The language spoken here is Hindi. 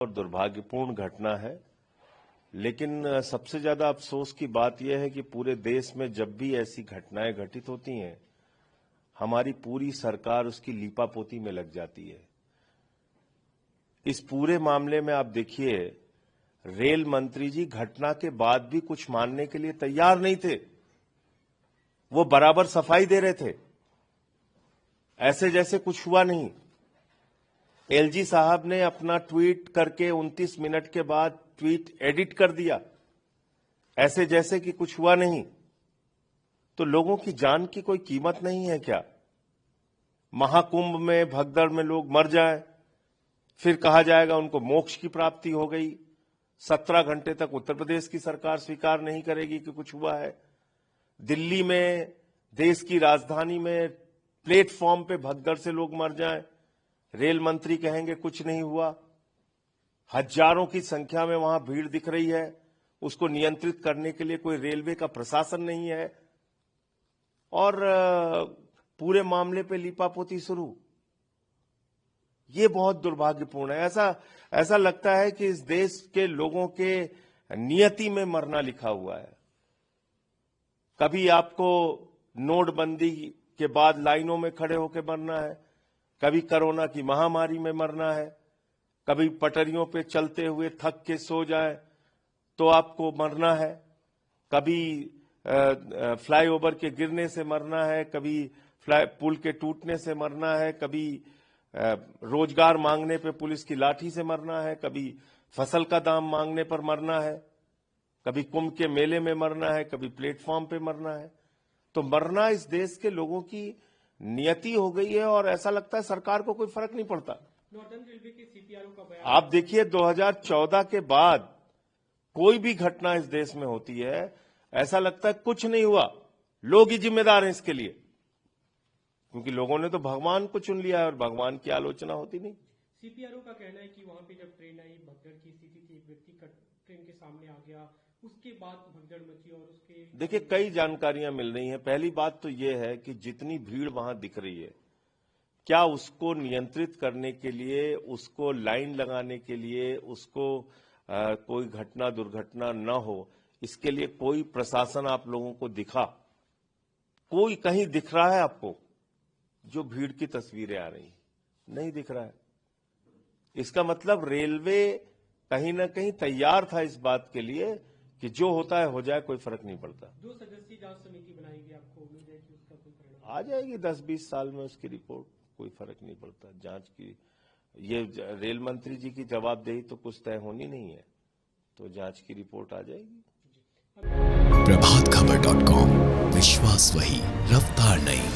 और दुर्भाग्यपूर्ण घटना है, लेकिन सबसे ज्यादा अफसोस की बात यह है कि पूरे देश में जब भी ऐसी घटनाएं घटित होती हैं, हमारी पूरी सरकार उसकी लीपापोती में लग जाती है। इस पूरे मामले में आप देखिए, रेल मंत्री जी घटना के बाद भी कुछ मानने के लिए तैयार नहीं थे। वो बराबर सफाई दे रहे थे, ऐसे जैसे कुछ हुआ नहीं। एलजी साहब ने अपना ट्वीट करके 29 मिनट के बाद ट्वीट एडिट कर दिया, ऐसे जैसे कि कुछ हुआ नहीं। तो लोगों की जान की कोई कीमत नहीं है क्या? महाकुंभ में भगदड़ में लोग मर जाएं, फिर कहा जाएगा उनको मोक्ष की प्राप्ति हो गई। 17 घंटे तक उत्तर प्रदेश की सरकार स्वीकार नहीं करेगी कि कुछ हुआ है। दिल्ली में, देश की राजधानी में प्लेटफॉर्म पे भगदड़ से लोग मर जाएं, रेल मंत्री कहेंगे कुछ नहीं हुआ। हजारों की संख्या में वहां भीड़ दिख रही है, उसको नियंत्रित करने के लिए कोई रेलवे का प्रशासन नहीं है, और पूरे मामले पे लीपापोती शुरू। ये बहुत दुर्भाग्यपूर्ण है। ऐसा लगता है कि इस देश के लोगों के नियति में मरना लिखा हुआ है। कभी आपको नोटबंदी के बाद लाइनों में खड़े होकर मरना है, कभी कोरोना की महामारी में मरना है, कभी पटरियों पे चलते हुए थक के सो जाए तो आपको मरना है, कभी फ्लाईओवर के गिरने से मरना है, कभी पुल के टूटने से मरना है, कभी रोजगार मांगने पे पुलिस की लाठी से मरना है, कभी फसल का दाम मांगने पर मरना है, कभी कुंभ के मेले में मरना है, कभी प्लेटफॉर्म पे मरना है। तो मरना इस देश के लोगों की नियति हो गई है, और ऐसा लगता है सरकार को कोई फर्क नहीं पड़ता। नॉर्दर्न रेलवे के सीपीआरओ का बयान, आप देखिए 2014 के बाद कोई भी घटना इस देश में होती है, ऐसा लगता है कुछ नहीं हुआ, लोग ही जिम्मेदार हैं इसके लिए, क्योंकि लोगों ने तो भगवान को चुन लिया है और भगवान की आलोचना होती नहीं। सीपीआरओ का कहना है कि वहां पे जब ट्रेन आई, भगदड़ की स्थिति थी, एक व्यक्ति ट्रेन के सामने आ गया, उसके बाद भगदड़ मची। और उसके देखिए, कई जानकारियां मिल रही हैं। पहली बात तो यह है कि जितनी भीड़ वहां दिख रही है, क्या उसको नियंत्रित करने के लिए, उसको लाइन लगाने के लिए, उसको कोई घटना दुर्घटना न हो, इसके लिए कोई प्रशासन आप लोगों को दिखा? कोई कहीं दिख रहा है आपको जो भीड़ की तस्वीरें आ रही? नहीं दिख रहा है। इसका मतलब रेलवे कहीं ना कहीं तैयार था इस बात के लिए कि जो होता है हो जाए, कोई फर्क नहीं पड़ता। 2 सदस्यीय जांच समिति बनाएगी, आपको उम्मीद है कि उसका कोई परिणाम आ जाएगी 10-20 साल में उसकी रिपोर्ट, कोई फर्क नहीं पड़ता। जांच की ये रेल मंत्री जी की जवाबदेही तो कुछ तय होनी नहीं है, तो जांच की रिपोर्ट आ जाएगी। प्रभातखबर.com, विश्वास वही, रफ्तार नहीं।